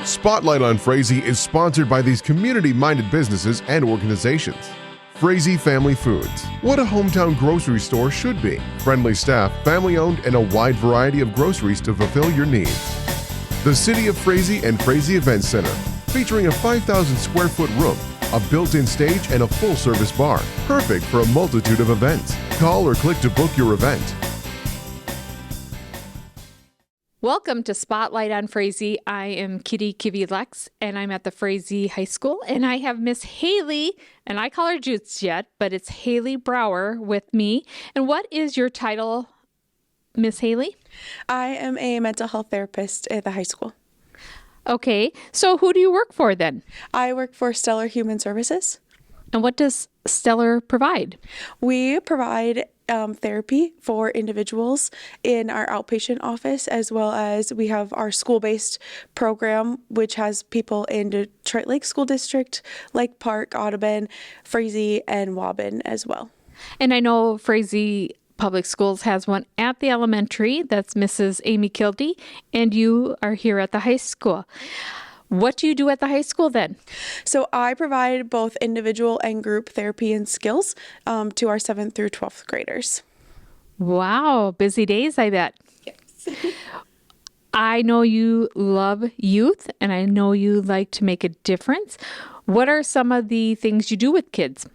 Spotlight on Frazee is sponsored by these community-minded businesses and organizations. Frazee Family Foods. What a hometown grocery store should be. Friendly staff, family-owned, and a wide variety of groceries to fulfill your needs. The City of Frazee and Frazee Event Center, featuring a 5,000 square foot room, a built-in stage, and a full-service bar. Perfect for a multitude of events. Call or click to book your event. Welcome to Spotlight on Frazee. I am Kitti Lex, and I'm at the Frazee High School, and I have Miss Hailey, and I call her Jutes yet, but it's Hailey Brower with me. And what is your title, Miss Hailey? I am a mental health therapist at the high school. Okay, so who do you work for then? I work for Stellar Human Services. And what does Stellar provide? We provide therapy for individuals in our outpatient office, as well as we have our school-based program, which has people in Detroit Lake School District, Lake Park, Audubon, Frazee, and Waubun as well. And I know Frazee Public Schools has one at the elementary. That's Mrs. Amy Kitti, and you are here at the high school. What do you do at the high school then? So I provide both individual and group therapy and skills to our 7th through 12th graders. Wow, busy days, I bet. Yes. I know you love youth, and I know you like to make a difference. What are some of the things you do with kids?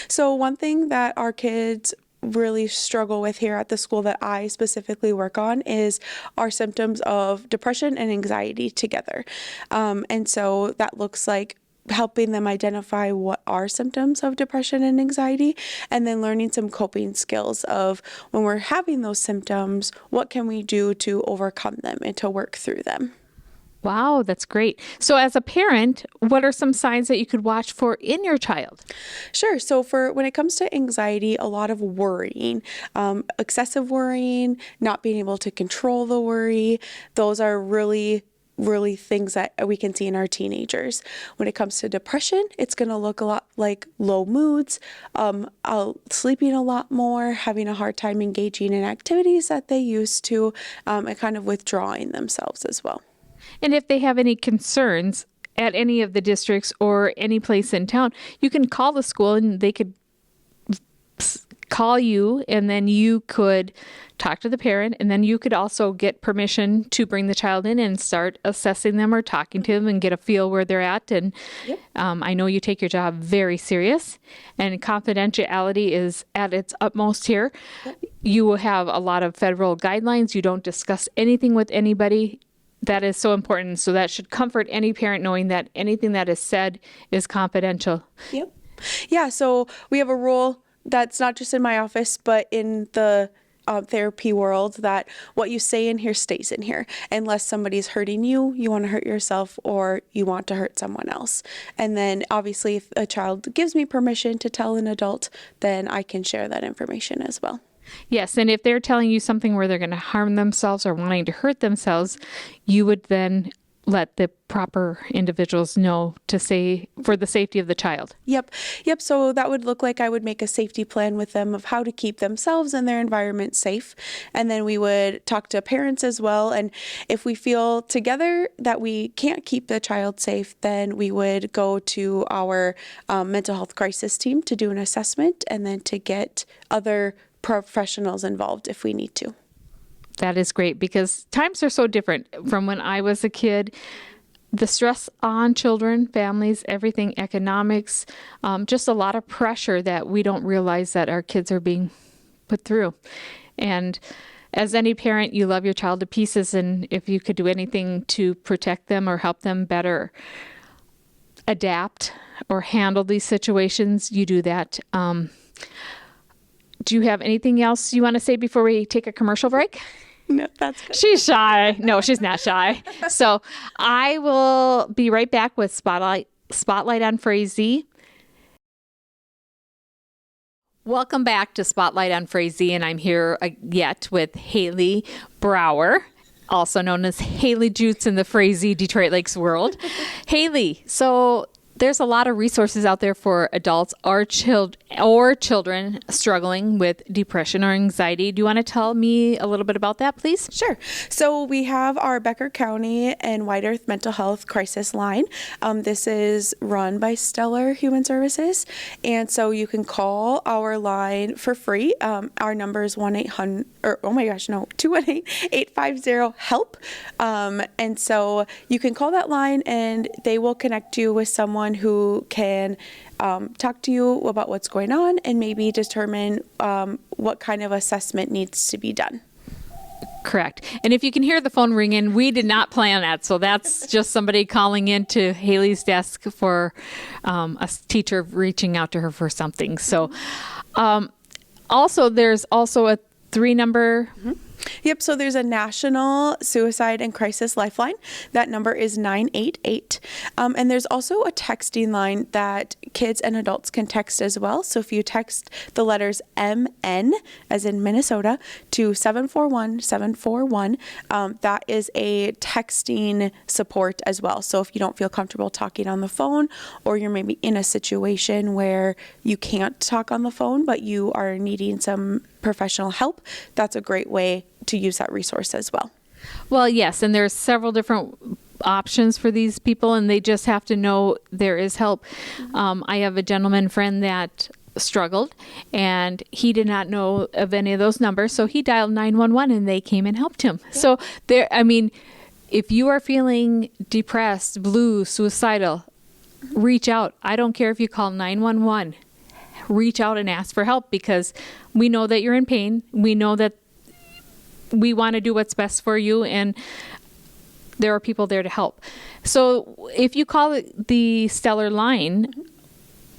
So one thing that our kids really struggle with here at the school that I specifically work on is our symptoms of depression and anxiety together. And so that looks like helping them identify what are symptoms of depression and anxiety, and then learning some coping skills of when we're having those symptoms, what can we do to overcome them and to work through them. Wow, that's great. So as a parent, what are some signs that you could watch for in your child? Sure. So when it comes to anxiety, a lot of worrying, excessive worrying, not being able to control the worry, those are really things that we can see in our teenagers. When it comes to depression, it's going to look a lot like low moods, sleeping a lot more, having a hard time engaging in activities that they used to, and kind of withdrawing themselves as well. And if they have any concerns at any of the districts or any place in town, you can call the school and they could call you, and then you could talk to the parent, and then you could also get permission to bring the child in and start assessing them or talking to them and get a feel where they're at. And yep. I know you take your job very serious, and confidentiality is at its utmost here. Yep. You will have a lot of federal guidelines. You don't discuss anything with anybody. That is so important. So that should comfort any parent knowing that anything that is said is confidential. Yep. Yeah. So we have a rule that's not just in my office, but in the therapy world, that what you say in here stays in here. Unless somebody's hurting you, you want to hurt yourself, or you want to hurt someone else. And then obviously if a child gives me permission to tell an adult, then I can share that information as well. Yes, and if they're telling you something where they're going to harm themselves or wanting to hurt themselves, you would then let the proper individuals know to say for the safety of the child. Yep. So that would look like I would make a safety plan with them of how to keep themselves and their environment safe. And then we would talk to parents as well. And if we feel together that we can't keep the child safe, then we would go to our mental health crisis team to do an assessment, and then to get other professionals involved if we need to. That is great, because times are so different from when I was a kid. The stress on children, families, everything, economics, just a lot of pressure that we don't realize that our kids are being put through. And as any parent, you love your child to pieces, and if you could do anything to protect them or help them better adapt or handle these situations, you do that. Do you have anything else you want to say before we take a commercial break? No, that's good. She's shy. No, she's not shy. So I will be right back with Spotlight on Frazee. Welcome back to Spotlight on Frazee, and I'm here yet with Hailey Brower, also known as Hailey Jutes in the Frazee Detroit Lakes world. Hailey, so there's a lot of resources out there for adults or children struggling with depression or anxiety. Do you want to tell me a little bit about that, please? Sure. So we have our Becker County and White Earth Mental Health Crisis Line. This is run by Stellar Human Services. And so you can call our line for free. Our number is 218-850-HELP. And so you can call that line and they will connect you with someone who can talk to you about what's going on and maybe determine what kind of assessment needs to be done. Correct. And if you can hear the phone ringing, we did not plan that. So that's just somebody calling into Hailey's desk for a teacher reaching out to her for something. So also, there's also a 3-number. Yep, so there's a National Suicide and Crisis Lifeline. That number is 988. And there's also a texting line that kids and adults can text as well. So if you text the letters MN, as in Minnesota, to 741-741, that is a texting support as well. So if you don't feel comfortable talking on the phone, or you're maybe in a situation where you can't talk on the phone, but you are needing some professional help, that's a great way to use that resource as well. Well, yes, and there's several different options for these people, and they just have to know there is help. I have a gentleman friend that struggled, and he did not know of any of those numbers, so he dialed 911, and they came and helped him. Yeah. So there, I mean, if you are feeling depressed, blue, suicidal, reach out. I don't care if you call 911. Reach out and ask for help, because we know that you're in pain. We know that we want to do what's best for you, and there are people there to help. So if you call the Stellar line,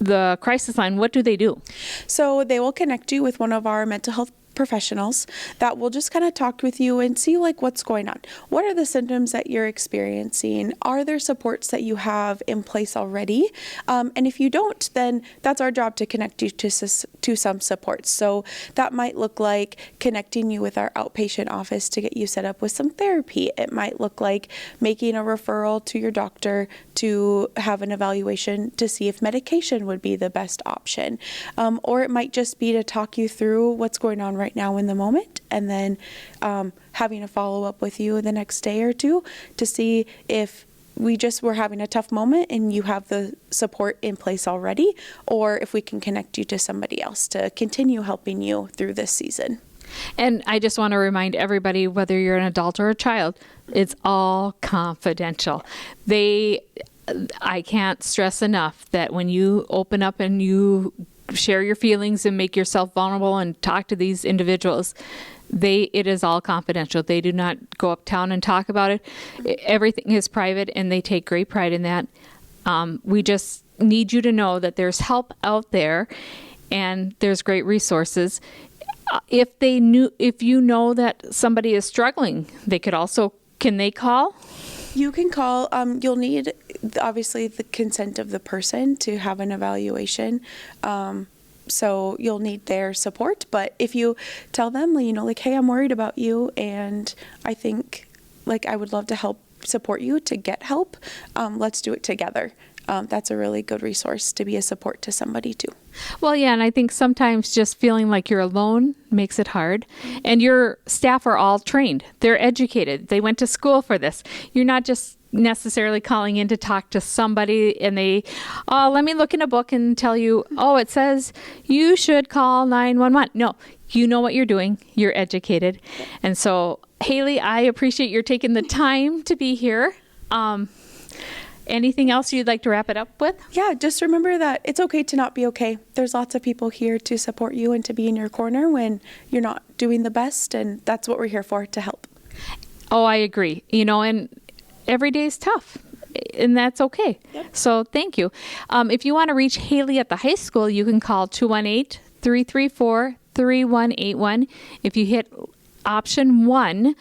the crisis line, what do they do? So they will connect you with one of our mental health professionals that will just kind of talk with you and see like what's going on. What are the symptoms that you're experiencing? Are there supports that you have in place already? And if you don't, then that's our job to connect you to some supports. So that might look like connecting you with our outpatient office to get you set up with some therapy. It might look like making a referral to your doctor to have an evaluation to see if medication would be the best option. Or it might just be to talk you through what's going on right now in the moment, and then having a follow-up with you the next day or two to see if we just were having a tough moment and you have the support in place already, or if we can connect you to somebody else to continue helping you through this season. And I just want to remind everybody, whether you're an adult or a child, it's all confidential. I can't stress enough that when you open up and you share your feelings and make yourself vulnerable and talk to these individuals, it is all confidential. They do not go uptown and talk about it. Everything is private, and they take great pride in that. We just need you to know that there's help out there, and there's great resources. If you know that somebody is struggling, can they call? You can call. You'll need, obviously, the consent of the person to have an evaluation. So you'll need their support. But if you tell them, hey, I'm worried about you, and I think, I would love to help support you to get help, let's do it together. That's a really good resource to be a support to somebody too. Well, yeah, and I think sometimes just feeling like you're alone makes it hard. And your staff are all trained. They're educated. They went to school for this. You're not just necessarily calling in to talk to somebody and let me look in a book and tell you, it says you should call 911. No, you know what you're doing. You're educated. And so, Hailey, I appreciate your taking the time to be here. Anything else you'd like to wrap it up with? Yeah, just remember that it's okay to not be okay. There's lots of people here to support you and to be in your corner when you're not doing the best, and that's what we're here for, to help. Oh, I agree. And every day is tough, and that's okay. Yep. So thank you. If you want to reach Hailey at the high school, you can call 218-334-3181. If you hit option 1,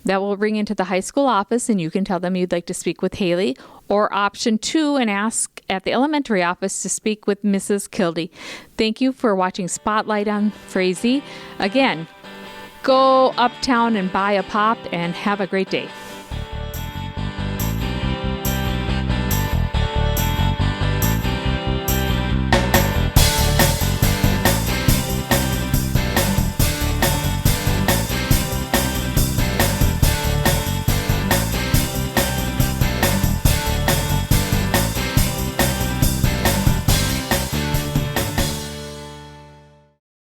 that will ring into the high school office, and you can tell them you'd like to speak with Hailey, or option 2 and ask at the elementary office to speak with Mrs. Kitti. Thank you for watching Spotlight on Frazee. Again, go uptown and buy a pop and have a great day.